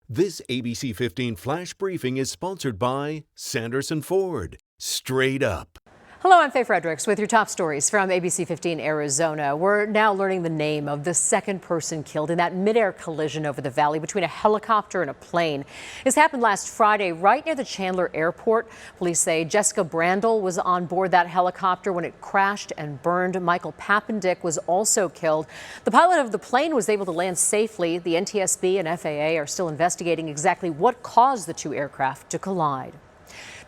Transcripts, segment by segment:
This ABC 15 Flash Briefing is sponsored by Sanderson Ford. Straight up. Hello, I'm Faye Fredericks with your top stories from ABC15 Arizona. We're now learning the name of the second person killed in that midair collision over the valley between a helicopter and a plane. This happened last Friday right near the Chandler airport. Police say Jessica Brandel was on board that helicopter when it crashed and burned. Michael Papendick was also killed. The pilot of the plane was able to land safely. The NTSB and FAA are still investigating exactly what caused the two aircraft to collide.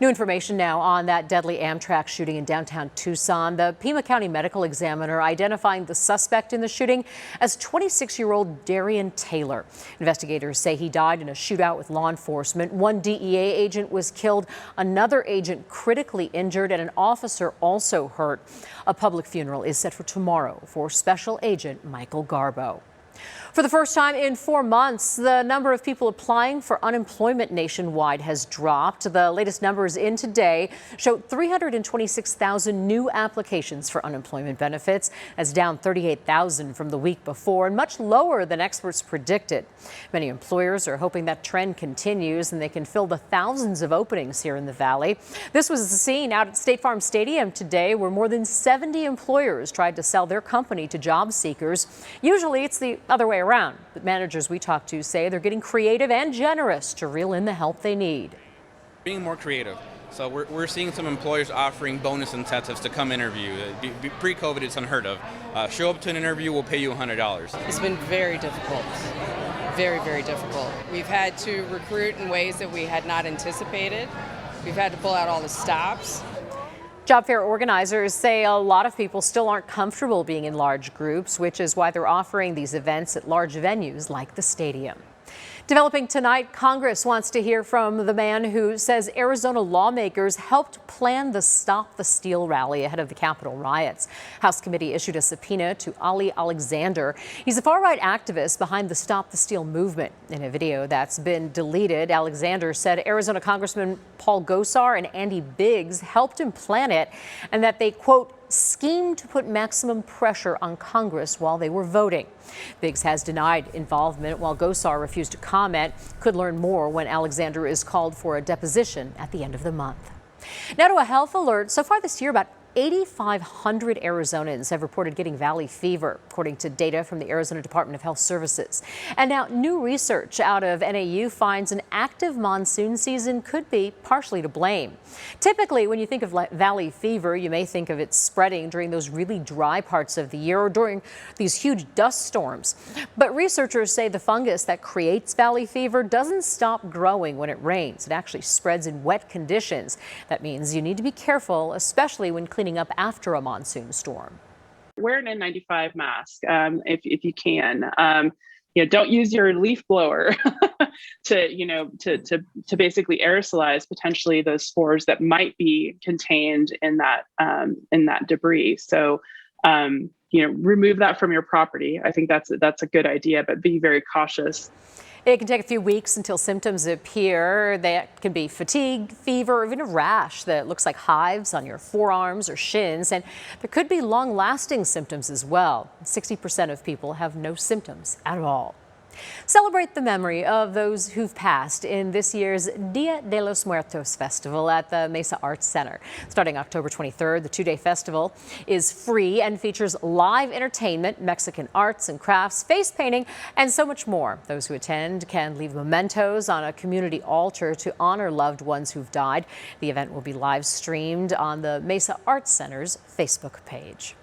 New information now on that deadly AMTRAK shooting in downtown Tucson. The Pima County medical examiner identifying the suspect in the shooting as 26-year-old Darian Taylor. Investigators say he died in a shootout with law enforcement. One DEA agent was killed, another agent critically injured, and an officer also hurt. A public funeral is set for tomorrow for Special Agent Michael Garbo. For the first time in 4 months, the number of people applying for unemployment nationwide has dropped. The latest numbers in today show 326,000 new applications for unemployment benefits. That's down 38,000 from the week before and much lower than experts predicted. Many employers are hoping that trend continues and they can fill the thousands of openings here in the valley. This was the scene out at State Farm Stadium today, where more than 70 employers tried to sell their company to job seekers. Usually it's the other way around, but managers we talked to say they're getting creative and generous to reel in the help they need. Being more creative. So we're seeing some employers offering bonus incentives to come interview. Pre-COVID, it's unheard of. Show up to an interview, we'll pay you $100. It's been very difficult. Very, very difficult. We've had to recruit in ways that we had not anticipated. We've had to pull out all the stops. Job fair organizers say a lot of people still aren't comfortable being in large groups, which is why they're offering these events at large venues like the stadium. Developing tonight, Congress wants to hear from the man who says Arizona lawmakers helped plan the Stop the Steal rally ahead of the Capitol riots. House committee issued a subpoena to Ali Alexander. He's a far-right activist behind the Stop the Steal movement. In a video that's been deleted, Alexander said Arizona Congressman Paul Gosar and Andy Biggs helped him plan it and that they, quote, schemed to put maximum pressure on Congress while they were voting. Biggs has denied involvement while Gosar refused to comment. Could learn more when Alexander is called for a deposition at the end of the month. Now to a health alert. So far this year, about 8,500 Arizonans have reported getting valley fever, according to data from the Arizona Department of Health Services. And now new research out of NAU finds an active monsoon season could be partially to blame. Typically, when you think of valley fever, you may think of it spreading during those really dry parts of the year or during these huge dust storms. But researchers say the fungus that creates valley fever doesn't stop growing when it rains. It actually spreads in wet conditions. That means you need to be careful, especially when cleaning up after a monsoon storm. Wear an N95 mask if you can. Don't use your leaf blower to basically aerosolize potentially those spores that might be contained in that debris. So remove that from your property. I think that's a good idea, but be very cautious. It can take a few weeks until symptoms appear. That can be fatigue, fever, or even a rash that looks like hives on your forearms or shins. And there could be long-lasting symptoms as well. 60% of people have no symptoms at all. Celebrate the memory of those who've passed in this year's Dia de los Muertos festival at the Mesa Arts Center. Starting October 23rd, the two-day festival is free and features live entertainment, Mexican arts and crafts, face painting, and so much more. Those who attend can leave mementos on a community altar to honor loved ones who've died. The event will be live streamed on the Mesa Arts Center's Facebook page.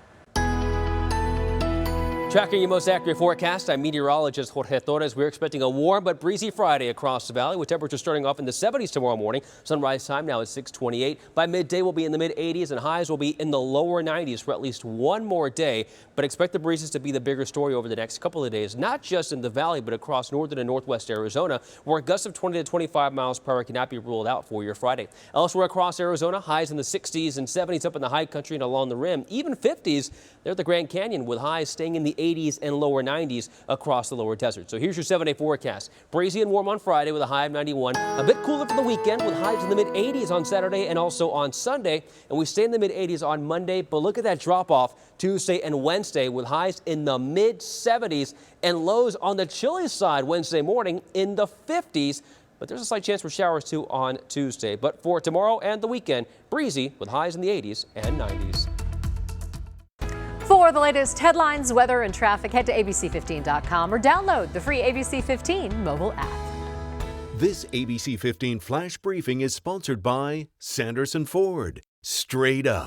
Tracking your most accurate forecast, I'm meteorologist Jorge Torres. We're expecting a warm but breezy Friday across the valley, with temperatures starting off in the 70s tomorrow morning. Sunrise time now is 6:28. By midday, we'll be in the mid-80s and highs will be in the lower 90s for at least one more day. But expect the breezes to be the bigger story over the next couple of days, not just in the valley, but across northern and northwest Arizona, where gusts of 20 to 25 miles per hour cannot be ruled out for your Friday. Elsewhere across Arizona, highs in the 60s and 70s up in the high country and along the rim, even 50s there at the Grand Canyon, with highs staying in the 80s and lower 90s across the lower desert. So here's your 7-day forecast. Breezy and warm on Friday with a high of 91. A bit cooler for the weekend with highs in the mid 80s on Saturday and also on Sunday. And we stay in the mid 80s on Monday. But look at that drop off Tuesday and Wednesday with highs in the mid 70s and lows on the chilly side Wednesday morning in the 50s. But there's a slight chance for showers too on Tuesday. But for tomorrow and the weekend, breezy with highs in the 80s and 90s. For the latest headlines, weather, and traffic, head to abc15.com or download the free ABC 15 mobile app. This ABC 15 Flash Briefing is sponsored by Sanderson Ford. Straight up.